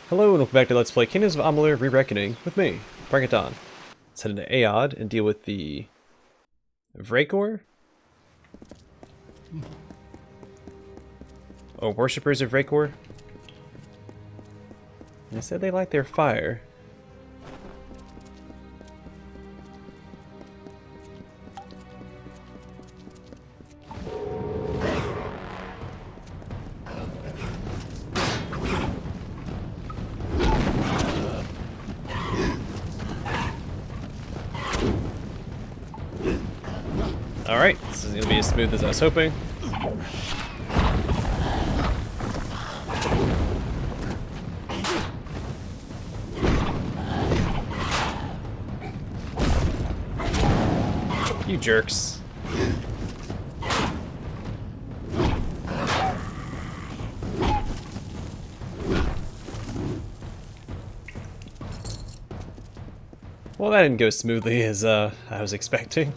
Hello and welcome back to Let's Play Kingdoms of Amalur Re-Reckoning with me, Brigand Hall. Let's head into Aodh and deal with the Vrakor? Or worshippers of Vrakor? They said they like their fire. Alright, this is going to be as smooth as I was hoping. You jerks. Well, that didn't go smoothly as I was expecting.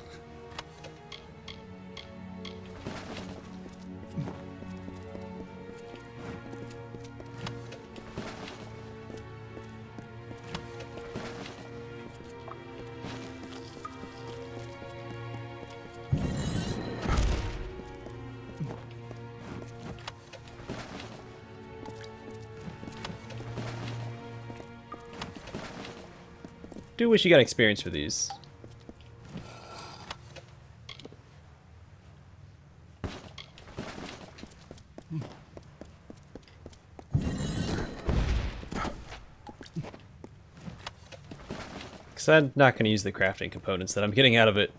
Do wish you got experience for these. Because I'm not going to use the crafting components that I'm getting out of it.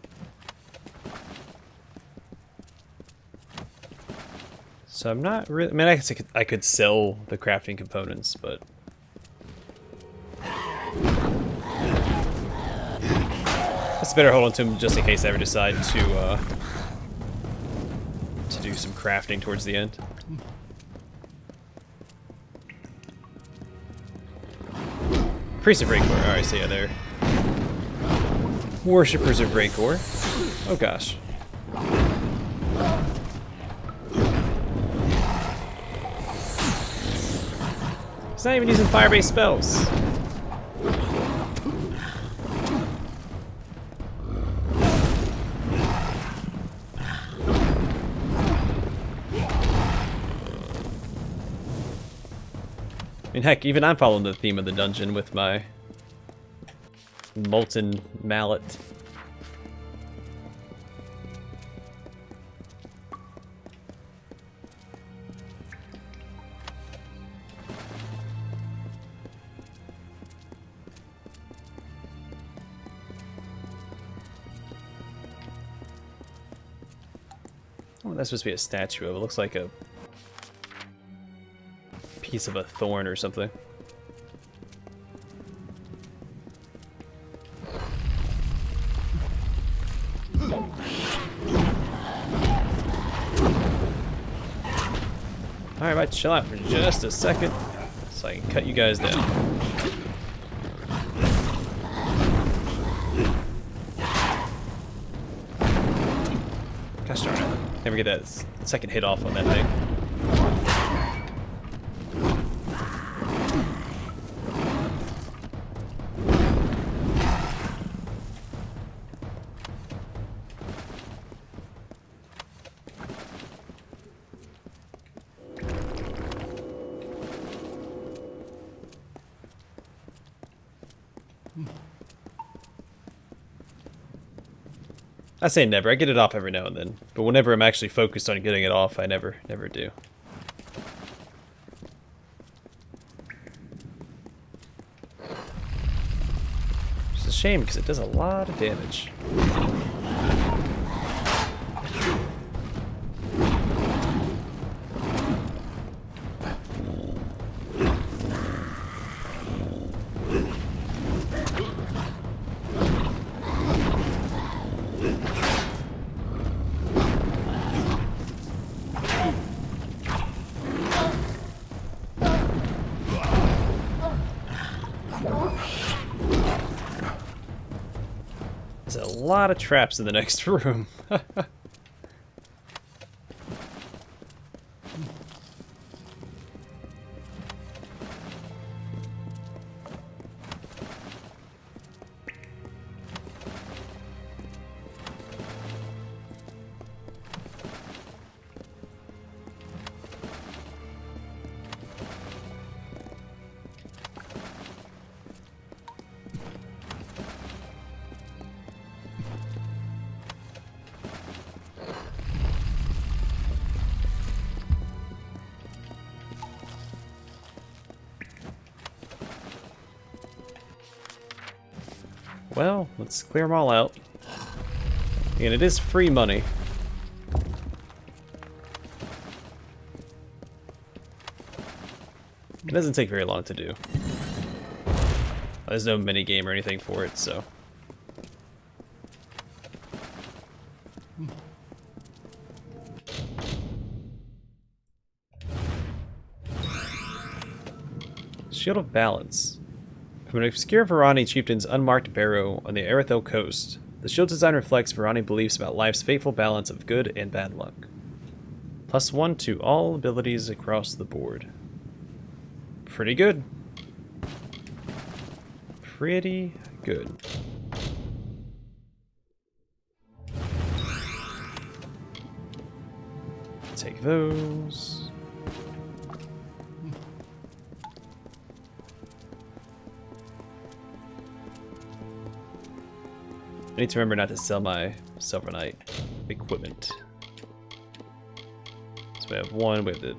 So I'm not really... I mean, I guess I could sell the crafting components, but... it's better hold on to them just in case I ever decide to do some crafting towards the end. Priests of Vrakor. Alright, so yeah, they're worshippers of Vrakor. Oh gosh. He's not even using fire-based spells. I mean, heck, even I'm following the theme of the dungeon with my molten mallet. Oh, that's supposed to be a statue of it. Looks like a piece of a thorn or something. Alright, might chill out for just a second so I can cut you guys down. Gosh darn it. Never get that second hit off on that thing. I say never. I get it off every now and then, but whenever I'm actually focused on getting it off, I never do. It's a shame because it does a lot of damage. There's a lot of traps in the next room. well, let's clear them all out. And it is free money. It doesn't take very long to do. There's no mini game or anything for it, so. Shield of Balance. From an obscure Varani chieftain's unmarked barrow on the Arathel coast, the shield design reflects Varani beliefs about life's fateful balance of good and bad luck. +1 to all abilities across the board. Pretty good. Pretty good. Take those. I need to remember not to sell my Silver Knight equipment. So we have one with the...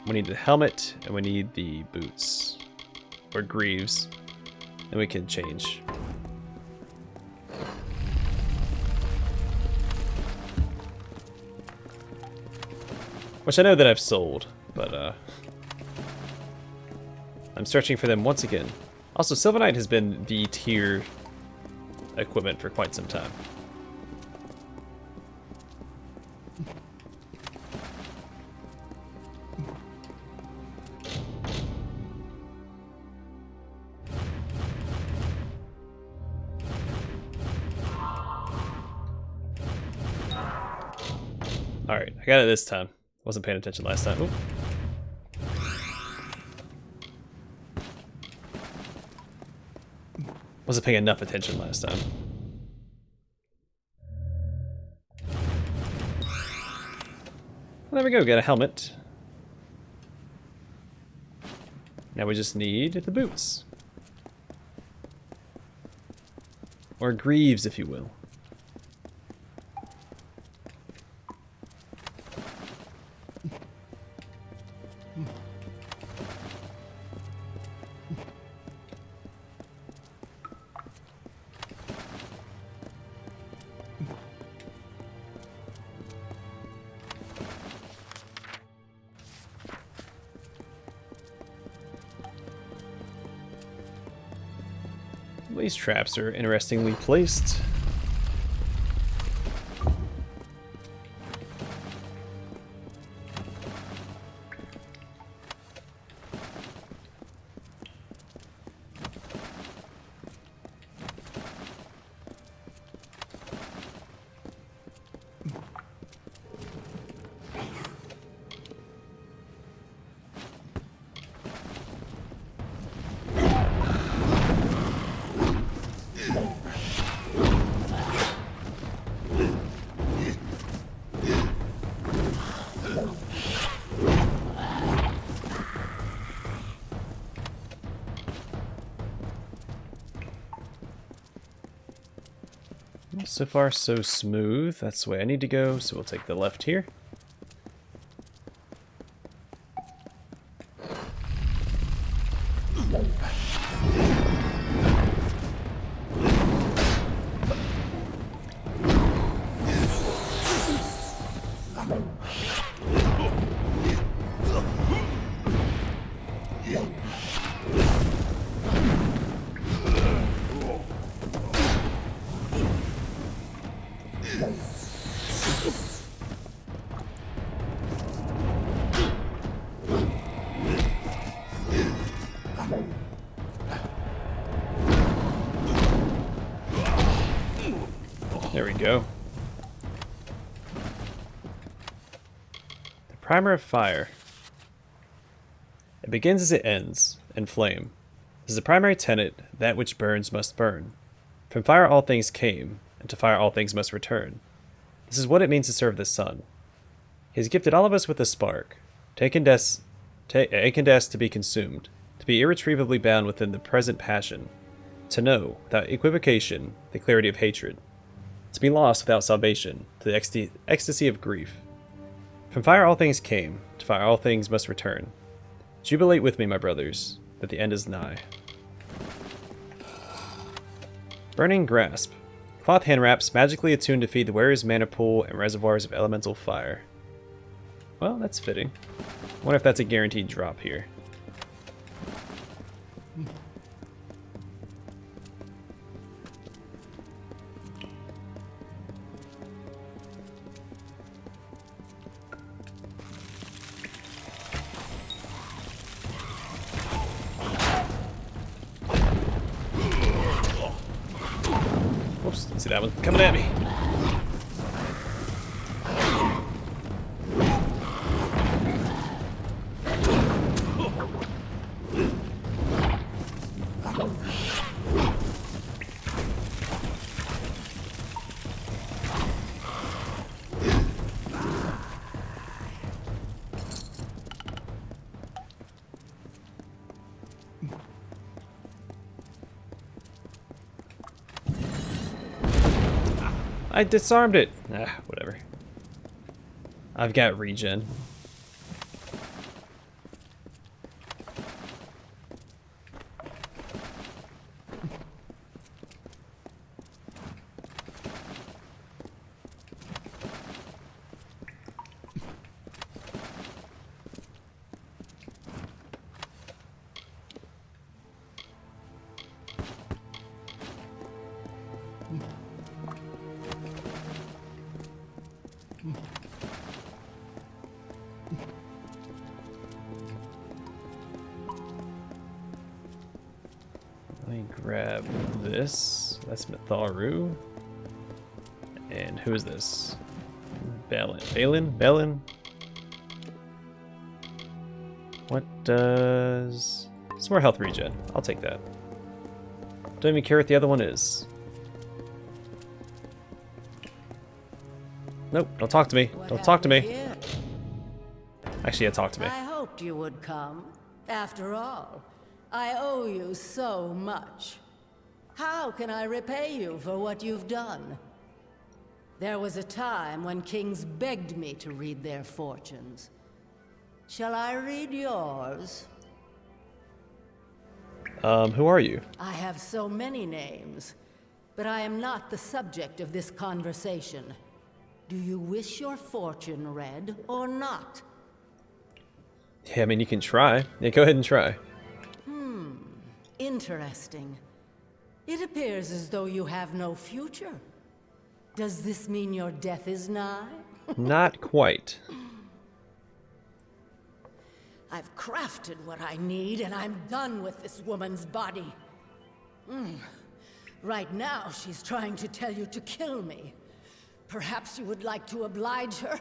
We need the helmet, and we need the boots. Or greaves. Then we can change. Which I know that I've sold, but I'm searching for them once again. Also, Silver Knight has been the tier equipment for quite some time. Alright, I got it this time. Wasn't paying attention last time. Ooh. Wasn't paying enough attention last time. Well, there we go, got a helmet. Now we just need the boots. Or greaves, if you will. These traps are interestingly placed. So far, so smooth. That's the way I need to go, so we'll take the left here. There we go. The Primer of Fire. It begins as it ends, in flame. This is the primary tenet, that which burns must burn. From fire all things came, and to fire all things must return. This is what it means to serve the sun. He has gifted all of us with a spark, to incandesce to be consumed, to be irretrievably bound within the present passion, to know, without equivocation, the clarity of hatred, to be lost without salvation, to the ecstasy of grief. From fire all things came, to fire all things must return. Jubilate with me, my brothers, that the end is nigh. Burning Grasp. Cloth hand wraps magically attuned to feed the wearer's mana pool and reservoirs of elemental fire. Well, that's fitting. I wonder if that's a guaranteed drop here. Whoops, didn't see that one coming at me. I disarmed it. Ah, whatever. I've got regen. Let me grab this. That's Mitharu. And who is this? Balin? What does... Some more health regen. I'll take that. Don't even care what the other one is. Nope, don't talk to me. Don't talk to me. Actually, yeah, talk to me. I hoped you would come. After all, I owe you so much. How can I repay you for what you've done? There was a time when kings begged me to read their fortunes. Shall I read yours? Who are you? I have so many names, but I am not the subject of this conversation. Do you wish your fortune read or not? Yeah, I mean, you can try. Yeah, go ahead and try. Interesting. It appears as though you have no future. Does this mean your death is nigh? Not quite. I've crafted what I need, and I'm done with this woman's body. Right now, she's trying to tell you to kill me. Perhaps you would like to oblige her?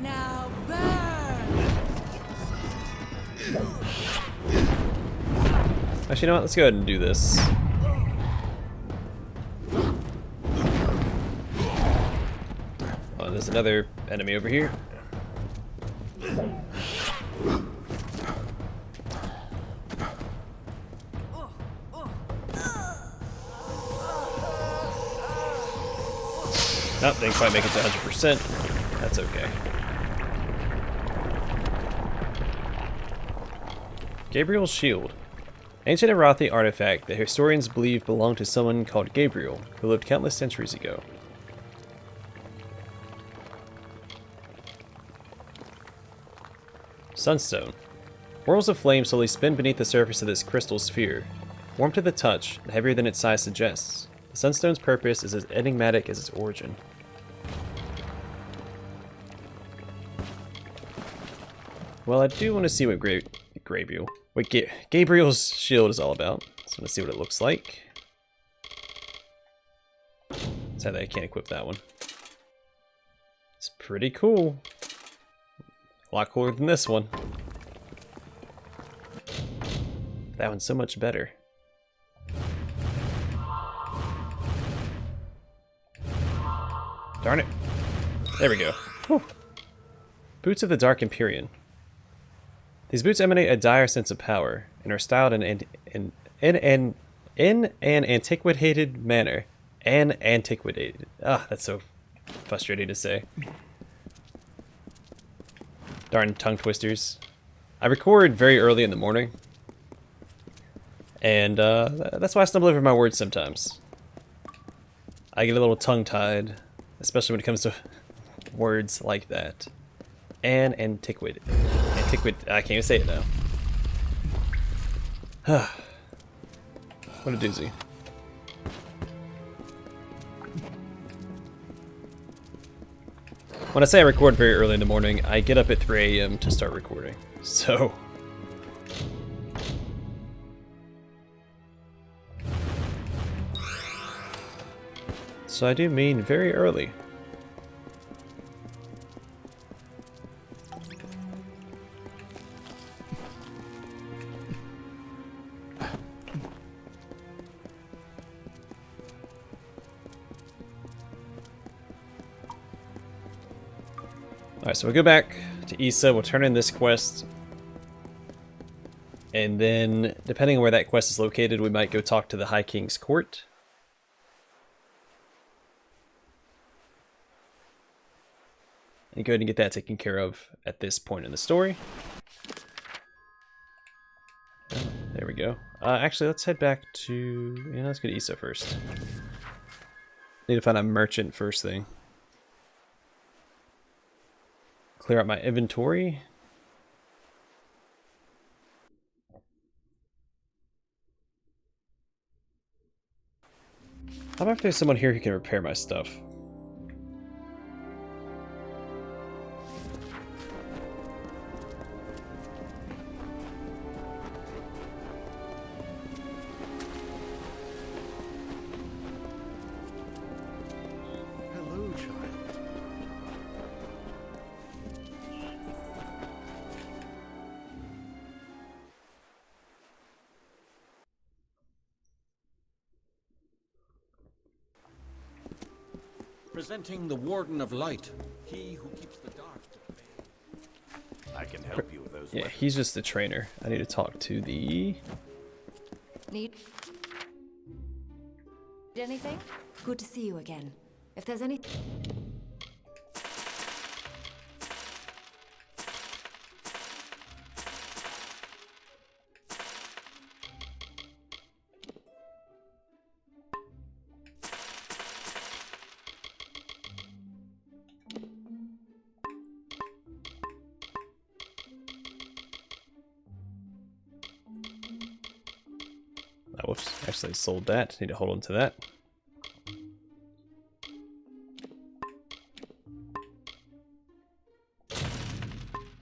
Now burn! Actually, you know what? Let's go ahead and do this. Oh, there's another enemy over here. Nope, didn't quite make it to 100%. That's okay. Gabriel's Shield. Ancient Arathi artifact that historians believe belonged to someone called Gabriel, who lived countless centuries ago. Sunstone. Whirls of flame slowly spin beneath the surface of this crystal sphere. Warm to the touch, and heavier than its size suggests. The Sunstone's purpose is as enigmatic as its origin. Well, I do want to see what Gabriel's shield is all about. So let's see what it looks like. Sadly, I can't equip that one. It's pretty cool. A lot cooler than this one. That one's so much better. Darn it. There we go. Whew. Boots of the Dark Empyrean. These boots emanate a dire sense of power and are styled in an antiquated manner. That's so frustrating to say. Darn tongue twisters. I record very early in the morning. And that's why I stumble over my words sometimes. I get a little tongue-tied, especially when it comes to words like that. And antiquated. I can't even say it now. What a doozy. When I say I record very early in the morning, I get up at 3 a.m. to start recording. So... So I do mean very early. Alright, so we'll go back to Issa, we'll turn in this quest. And then, depending on where that quest is located, we might go talk to the High King's Court. And go ahead and get that taken care of at this point in the story. There we go. Actually, let's head back to... Yeah, let's go to Issa first. Need to find a merchant first thing. Clear out my inventory. How about if there's someone here who can repair my stuff? Hello, child. Presenting the Warden of Light, he who keeps the dark at bay. I can help you with those. Yeah, he's just the trainer. I need to talk to the... Need anything? Good to see you again. If there's any... Oh, whoops. Actually, I sold that. Need to hold on to that.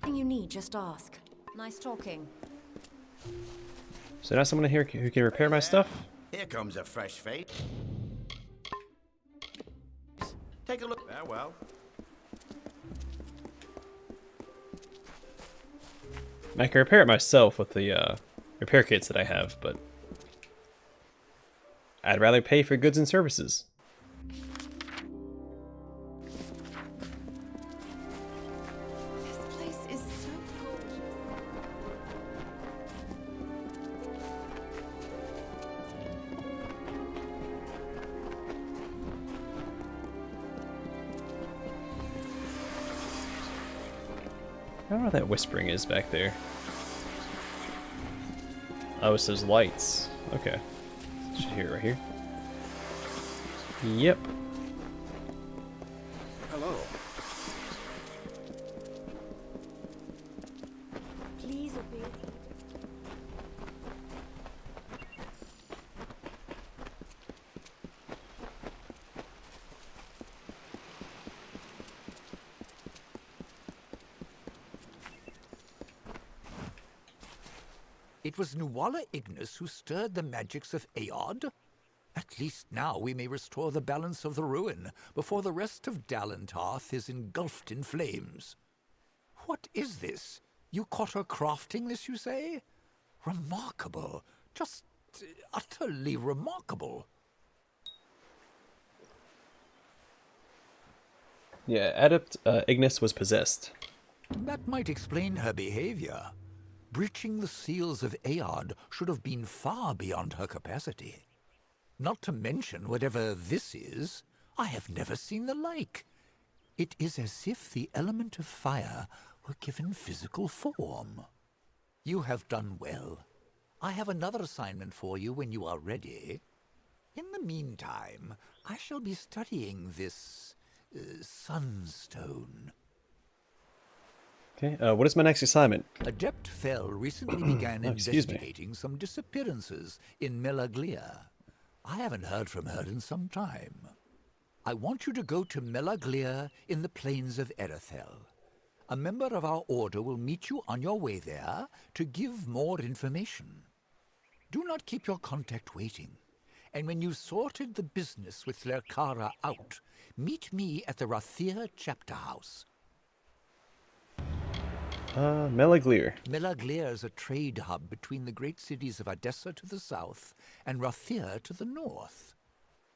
Anything you need, just ask. Nice talking. So now someone here who can repair my stuff? Here comes a fresh face. Take a look. Ah, well. I can repair it myself with the repair kits that I have, but I'd rather pay for goods and services. This place is so gorgeous. I don't know what that whispering is back there. Oh, it's those lights. Okay. Should hear it right here. Yep. Hello. Please obey. It was Nuala Ignis who stirred the magics of Aodh. At least now we may restore the balance of the ruin before the rest of Dalentarth is engulfed in flames. What is this? You caught her crafting this, you say? Remarkable. Just utterly remarkable. Yeah, Adept Ignis was possessed. That might explain her behavior. Breaching the seals of Aodh should have been far beyond her capacity. Not to mention whatever this is, I have never seen the like. It is as if the element of fire were given physical form. You have done well. I have another assignment for you when you are ready. In the meantime, I shall be studying this sunstone. Okay, what is my next assignment? Adept Fell recently began Oh, excuse me. investigating some disappearances in Melaglia. I haven't heard from her in some time. I want you to go to Melaglia in the plains of Erethel. A member of our order will meet you on your way there to give more information. Do not keep your contact waiting. And when you've sorted the business with Lerkara out, meet me at the Rathir chapter house. Melaglir. Melaglir is a trade hub between the great cities of Odessa to the south and Rathir to the north.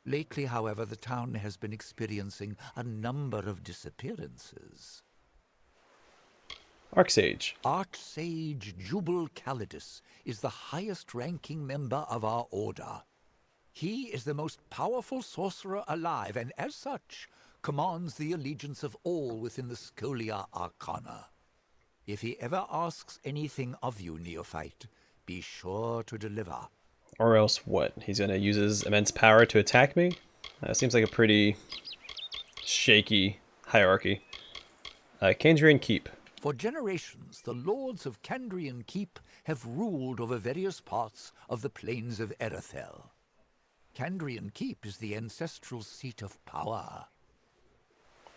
Lately, however, the town has been experiencing a number of disappearances. Archsage. Archsage Jubal Calidus is the highest-ranking member of our order. He is the most powerful sorcerer alive, and as such, commands the allegiance of all within the Scholia Arcana. If he ever asks anything of you, neophyte, be sure to deliver. Or else what? He's gonna use his immense power to attack me? That seems like a pretty shaky hierarchy. Kandrian Keep. For generations, the lords of Kandrian Keep have ruled over various parts of the plains of Erethel. Kandrian Keep is the ancestral seat of power.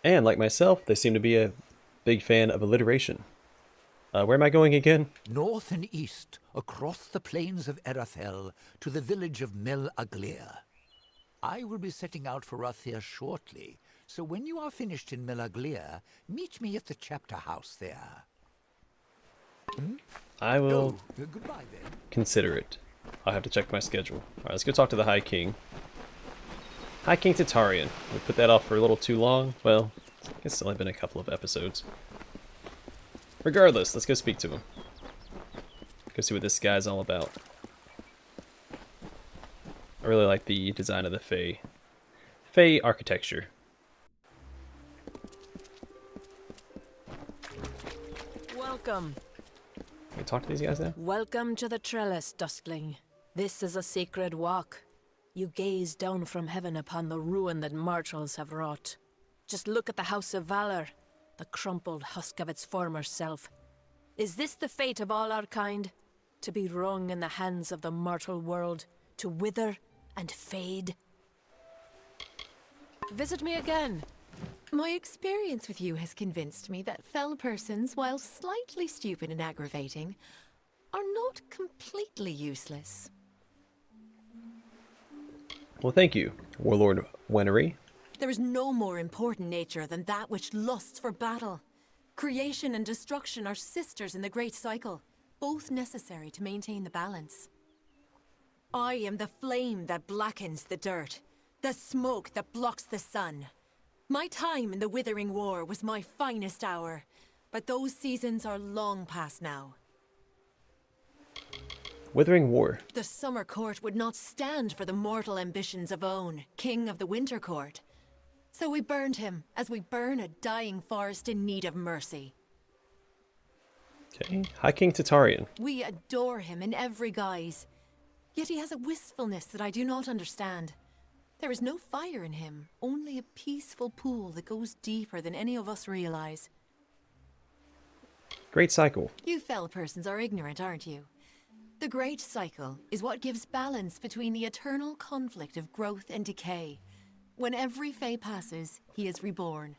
And like myself, they seem to be a big fan of alliteration. Where am I going again? North and east, across the plains of Erethel, to the village of Mel Aglir. I will be setting out for Rathir shortly, so when you are finished in Mel Aglir, meet me at the chapter house there. I will Goodbye then. consider it. I'll have to check my schedule. Alright, let's go talk to the High King. High King Titarion. We put that off for a little too long. Well, it's only been a couple of episodes. Regardless, let's go speak to him. Go see what this guy's all about. I really like the design of the Fae architecture. Welcome. Can we talk to these guys now? Welcome to the trellis, Duskling. This is a sacred walk. You gaze down from heaven upon the ruin that mortals have wrought. Just look at the House of Valor, the crumpled husk of its former self. Is this the fate of all our kind? To be wrung in the hands of the mortal world, to wither and fade? Visit me again. My experience with you has convinced me that fell persons, while slightly stupid and aggravating, are not completely useless. Well, thank you, Warlord Wenery. There is no more important nature than that which lusts for battle. Creation and destruction are sisters in the great cycle, both necessary to maintain the balance. I am the flame that blackens the dirt, the smoke that blocks the sun. My time in the Withering War was my finest hour, but those seasons are long past now. Withering War. The Summer Court would not stand for the mortal ambitions of Aodh, King of the Winter Court. So we burned him, as we burn a dying forest in need of mercy. Okay, High King Titarion. We adore him in every guise. Yet he has a wistfulness that I do not understand. There is no fire in him, only a peaceful pool that goes deeper than any of us realize. Great Cycle. You fell persons are ignorant, aren't you? The Great Cycle is what gives balance between the eternal conflict of growth and decay. When every Fae passes, he is reborn.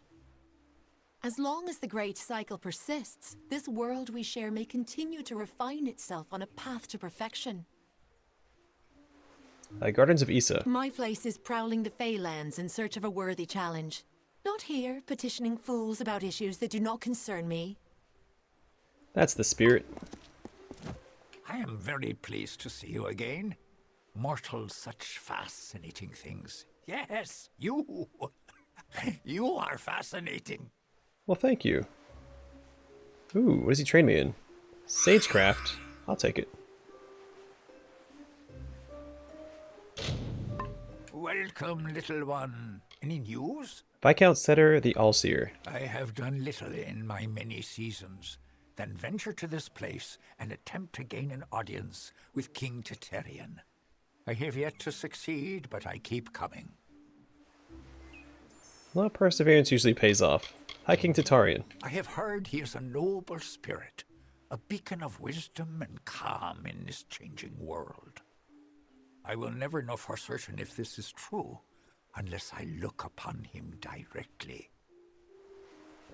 As long as the Great Cycle persists, this world we share may continue to refine itself on a path to perfection. Gardens of Issa. My place is prowling the Fae lands in search of a worthy challenge. Not here, petitioning fools about issues that do not concern me. That's the spirit. I am very pleased to see you again. Mortals, such fascinating things. Yes, you. You are fascinating. Well, thank you. Ooh, what does he train me in? Sagecraft. I'll take it. Welcome, little one. Any news? Viscount Setter the Allseer. I have done little in my many seasons. then venture to this place and attempt to gain an audience with King Titarion. I have yet to succeed, but I keep coming. Well, perseverance usually pays off. High King Titarion. I have heard he is a noble spirit, a beacon of wisdom and calm in this changing world. I will never know for certain if this is true, unless I look upon him directly.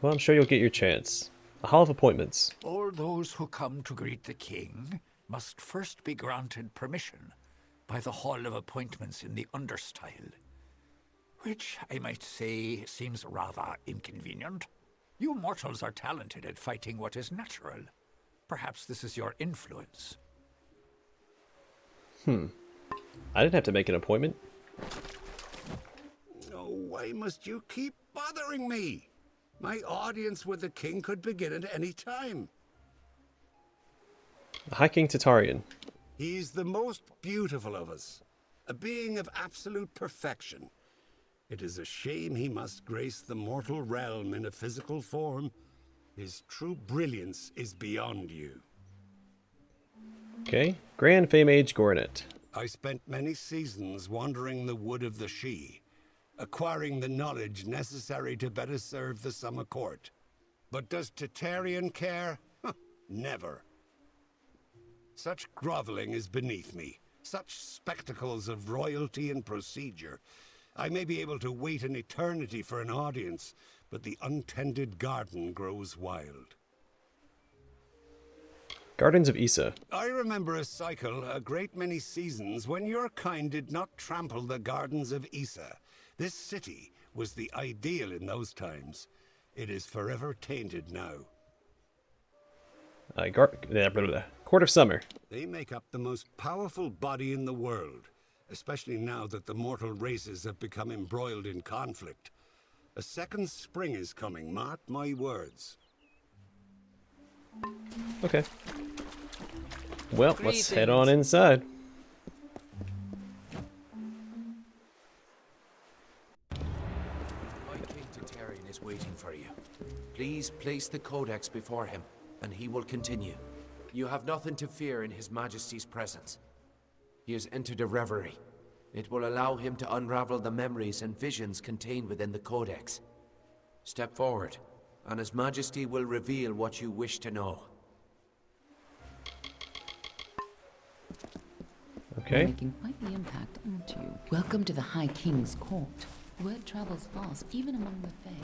Well, I'm sure you'll get your chance. A hall of appointments. All those who come to greet the king must first be granted permission by the Hall of Appointments in the Understyle, which I might say seems rather inconvenient. You mortals are talented at fighting what is natural. Perhaps this is your influence. I didn't have to make an appointment. Oh, why must you keep bothering me? My audience with the king could begin at any time. High King Titarion. He's the most beautiful of us, a being of absolute perfection. It is a shame he must grace the mortal realm in a physical form. His true brilliance is beyond you. Okay. Grand Fame Age Gornet. I spent many seasons wandering the wood of the She, acquiring the knowledge necessary to better serve the summer court. But does Titarion care? Never. Such groveling is beneath me. Such spectacles of royalty and procedure. I may be able to wait an eternity for an audience, but the untended garden grows wild. Gardens of Issa. I remember a cycle, a great many seasons, when your kind did not trample the gardens of Issa. This city was the ideal in those times. It is forever tainted now. Court of Summer. They make up the most powerful body in the world, especially now that the mortal races have become embroiled in conflict. A second spring is coming, mark my words. Okay. Well, let's head on inside. High King Titarion is waiting for you. Please place the codex before him, and he will continue. You have nothing to fear in His Majesty's presence. He has entered a reverie. It will allow him to unravel the memories and visions contained within the codex. Step forward, and His Majesty will reveal what you wish to know. Okay. You're making quite the impact, aren't you? Welcome to the High King's court. Word travels fast, even among the Fae.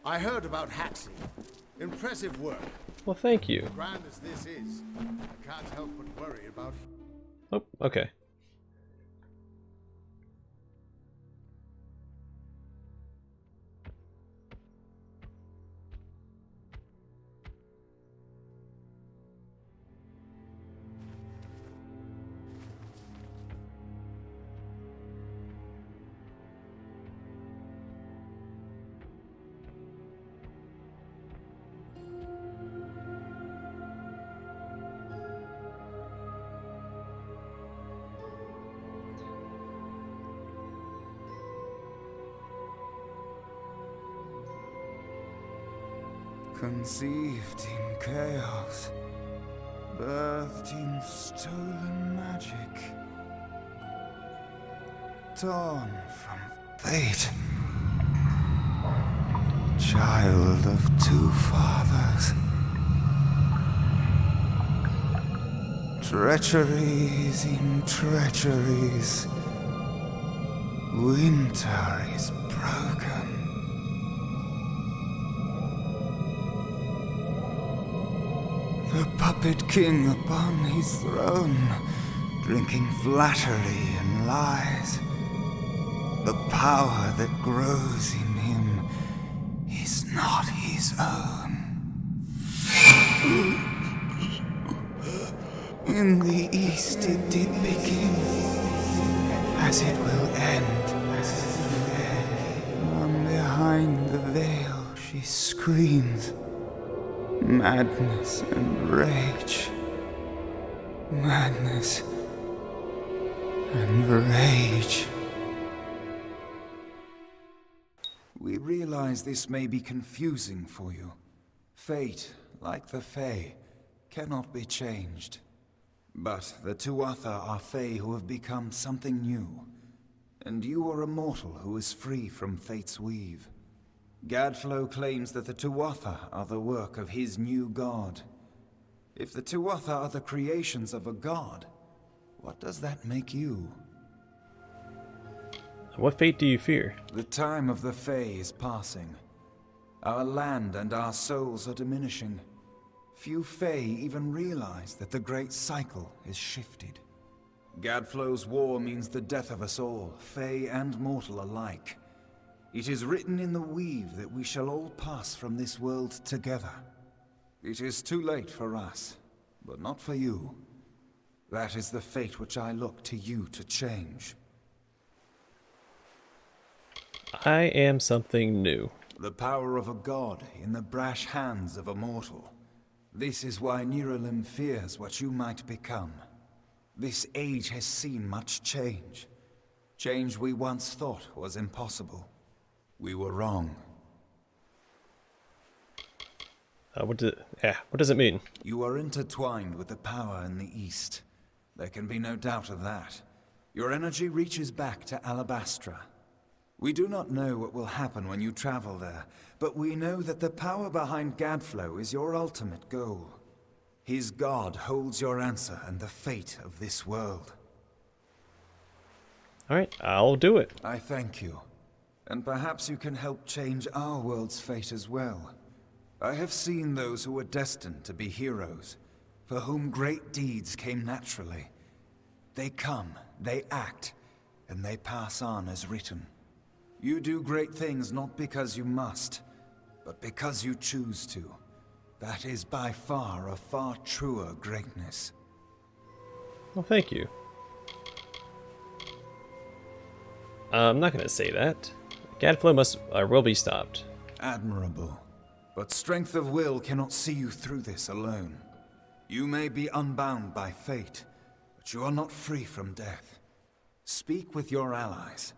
I heard about Haxley. Impressive work. Well, thank you. Grand as this is, I can't help but worry about... Oh, okay. Conceived in chaos, birthed in stolen magic, torn from fate, child of two fathers, treacheries in treacheries, winter is broken. The puppet king upon his throne, drinking flattery and lies. The power that grows in him is not his own. In the east it did begin, as it will end. From behind the veil she screams. Madness and rage. Madness and rage. We realize this may be confusing for you. Fate, like the Fae, cannot be changed. But the Tuatha are Fae who have become something new. And you are a mortal who is free from Fate's weave. Gadflow claims that the Tuatha are the work of his new god. If the Tuatha are the creations of a god, what does that make you? What fate do you fear? The time of the Fae is passing. Our land and our souls are diminishing. Few Fae even realize that the great cycle is shifted. Gadflow's war means the death of us all, Fae and mortal alike. It is written in the weave that we shall all pass from this world together. It is too late for us, but not for you. That is the fate which I look to you to change. I am something new. The power of a god in the brash hands of a mortal. This is why Niralim fears what you might become. This age has seen much change. Change we once thought was impossible. We were wrong. What does it mean? You are intertwined with the power in the East. There can be no doubt of that. Your energy reaches back to Alabastra. We do not know what will happen when you travel there, but we know that the power behind Gadflow is your ultimate goal. His god holds your answer and the fate of this world. Alright, I'll do it. I thank you. And perhaps you can help change our world's fate as well. I have seen those who were destined to be heroes, for whom great deeds came naturally. They come, they act, and they pass on as written. You do great things not because you must, but because you choose to. That is by far a far truer greatness. Well, thank you. I'm not gonna say that. Gadflow will be stopped. Admirable. But strength of will cannot see you through this alone. You may be unbound by fate, but you are not free from death. Speak with your allies.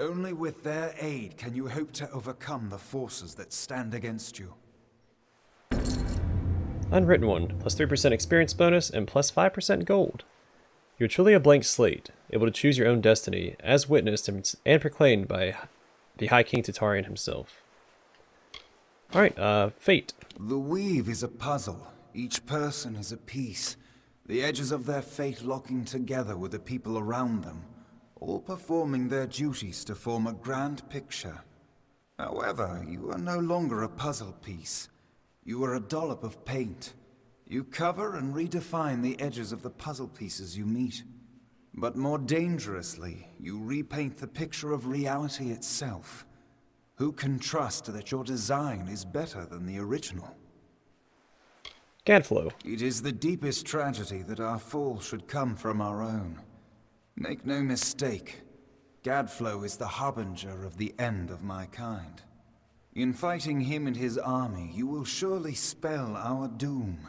Only with their aid can you hope to overcome the forces that stand against you. Unwritten one, plus 3% experience bonus and plus 5% gold. You're truly a blank slate, able to choose your own destiny, as witnessed and proclaimed by the High King Titarion himself. Alright, fate. The weave is a puzzle. Each person is a piece. The edges of their fate locking together with the people around them, all performing their duties to form a grand picture. However, you are no longer a puzzle piece. You are a dollop of paint. You cover and redefine the edges of the puzzle pieces you meet. But more dangerously, you repaint the picture of reality itself. Who can trust that your design is better than the original? Gadflow. It is the deepest tragedy that our fall should come from our own. Make no mistake, Gadflow is the harbinger of the end of my kind. In fighting him and his army, you will surely spell our doom.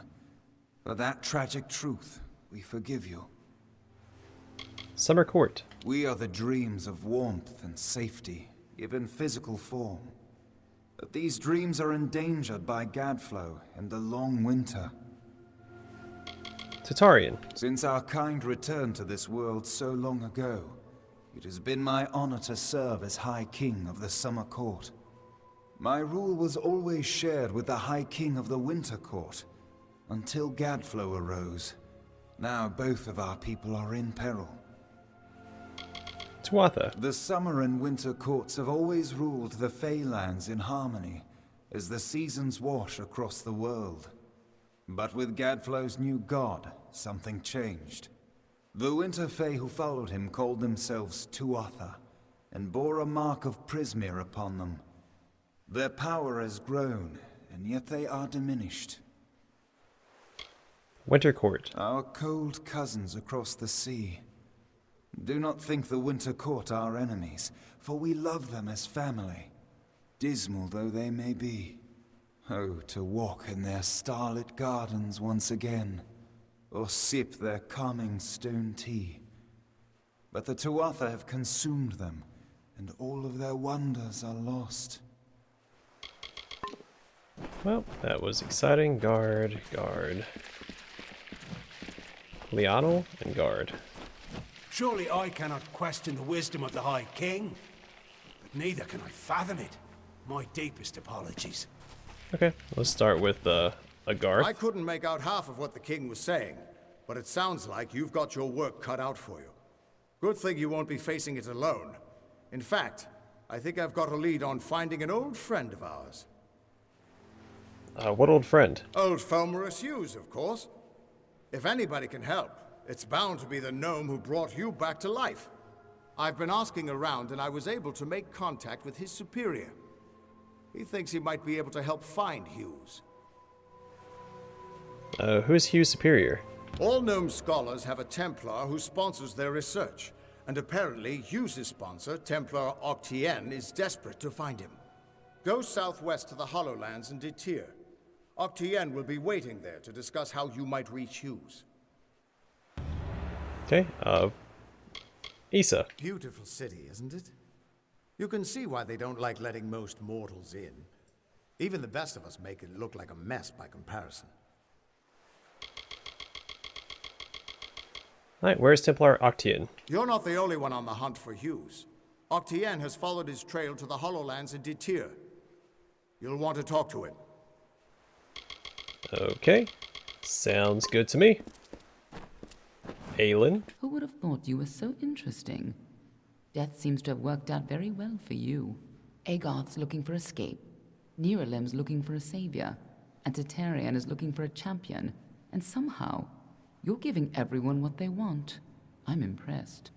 For that tragic truth, we forgive you. Summer Court. We are the dreams of warmth and safety, given physical form. But these dreams are endangered by Gadflow and the long winter. Titarion. Since our kind returned to this world so long ago, it has been my honor to serve as High King of the Summer Court. My rule was always shared with the High King of the Winter Court, until Gadflow arose. Now both of our people are in peril. Tuatha. The Summer and Winter Courts have always ruled the Feylands in harmony, as the seasons wash across the world. But with Gadflow's new god, something changed. The Winter Fae who followed him called themselves Tuatha, and bore a mark of Prismir upon them. Their power has grown, and yet they are diminished. Winter Court. Our cold cousins across the sea. Do not think the Winter Court our enemies, for we love them as family, dismal though they may be. Oh, to walk in their starlit gardens once again, or sip their calming stone tea. But the Tuatha have consumed them, and all of their wonders are lost. Well, that was exciting. Guard, guard. Lianal and guard. Surely I cannot question the wisdom of the High King, but neither can I fathom it. My deepest apologies. Okay, let's start with a guard. I couldn't make out half of what the king was saying, but it sounds like you've got your work cut out for you. Good thing you won't be facing it alone. In fact, I think I've got a lead on finding an old friend of ours. What old friend? Old Fomorous Hughes, of course. If anybody can help, it's bound to be the gnome who brought you back to life. I've been asking around and I was able to make contact with his superior. He thinks he might be able to help find Hughes. Who's Hughes' superior? All gnome scholars have a Templar who sponsors their research, and apparently Hughes' sponsor, Templar Octien, is desperate to find him. Go southwest to the Hollowlands and Rathir. Octien will be waiting there to discuss how you might reach Hughes. Okay, Issa. Beautiful city, isn't it? You can see why they don't like letting most mortals in. Even the best of us make it look like a mess by comparison. Alright, where's Templar Octien? You're not the only one on the hunt for Hughes. Octien has followed his trail to the Hollowlands in Rathir. You'll want to talk to him. Okay, sounds good to me. Aelin? Who would have thought you were so interesting? Death seems to have worked out very well for you. Agoth's looking for escape. Neuralim's looking for a savior. And Titarion is looking for a champion. And somehow, you're giving everyone what they want. I'm impressed.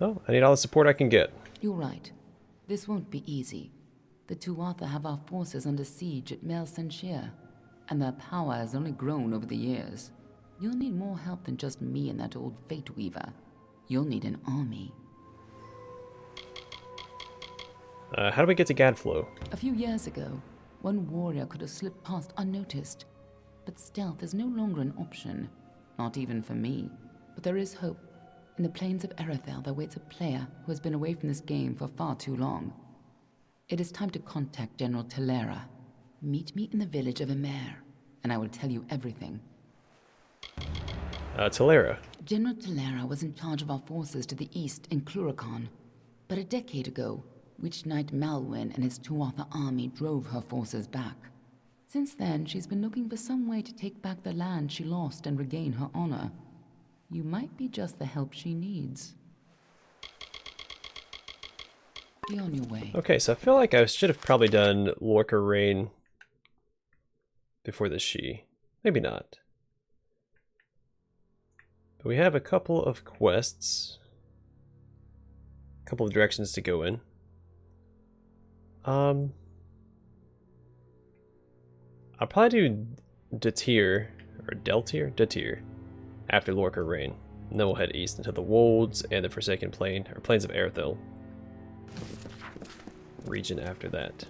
Oh, I need all the support I can get. You're right. This won't be easy. The Tuatha have our forces under siege at Mel Senshir, and their power has only grown over the years. You'll need more help than just me and that old Fate Weaver. You'll need an army. How do we get to Gadflow? A few years ago, one warrior could have slipped past unnoticed. But stealth is no longer an option. Not even for me. But there is hope. In the plains of Rathir, there waits a player who has been away from this game for far too long. It is time to contact General Talera. Meet me in the village of Emer, and I will tell you everything. Talera. General Talera was in charge of our forces to the east in Cluracan. But a decade ago, Witch Knight Malwyn and his Tuatha army drove her forces back. Since then, she's been looking for some way to take back the land she lost and regain her honor. You might be just the help she needs. Be on your way. Okay, so I feel like I should have probably done Lorca Rain before the She. Maybe not. But we have a couple of quests. A couple of directions to go in. I'll probably do Datir, or Datir, after Lorca Rain. And then we'll head east into the Wolds and the Forsaken Plain, or Plains of Aerthil region after that.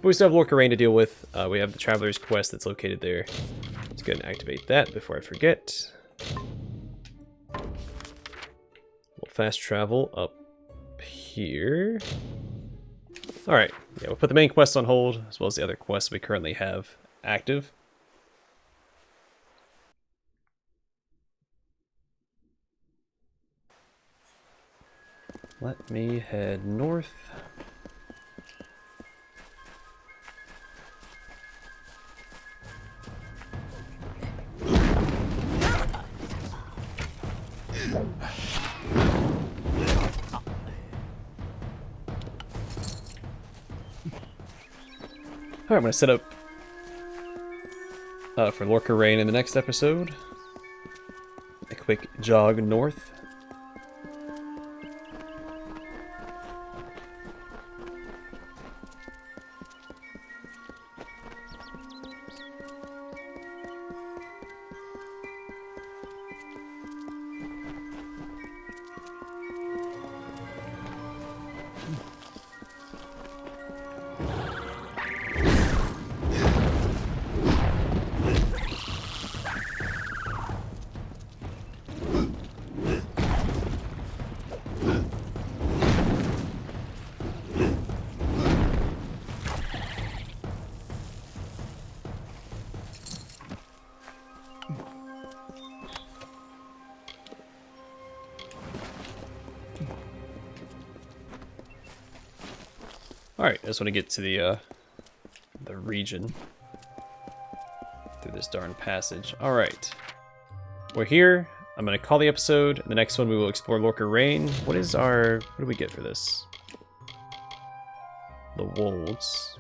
But we still have Lorca Rain to deal with. We have the Traveler's Quest that's located there. Let's go ahead and activate that before I forget. We'll fast travel up here. Alright, yeah, we'll put the main quest on hold, as well as the other quests we currently have active. Let me head north. Alright, I'm going to set up for Lorca Rain in the next episode. A quick jog north. Alright, I just want to get to the region. Through this darn passage. Alright. We're here. I'm going to call the episode. In the next one, we will explore Lorca Rain. What do we get for this? The Wolds.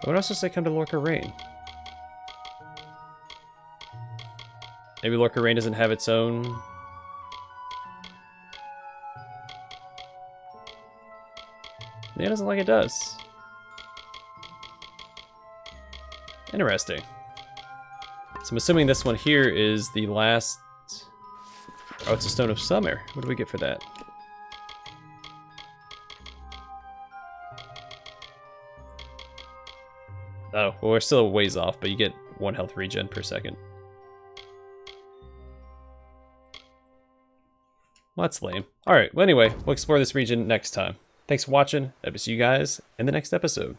What else does they come to Lorca Rain? Maybe Lorca Rain doesn't have its own... Yeah, it doesn't like it does. Interesting. So I'm assuming this one here is the last... Oh, it's a Stone of Summer. What do we get for that? Oh, well, we're still a ways off, but you get 1 health regen per second. Well, that's lame. Alright, well anyway, we'll explore this region next time. Thanks for watching. I will see you guys in the next episode.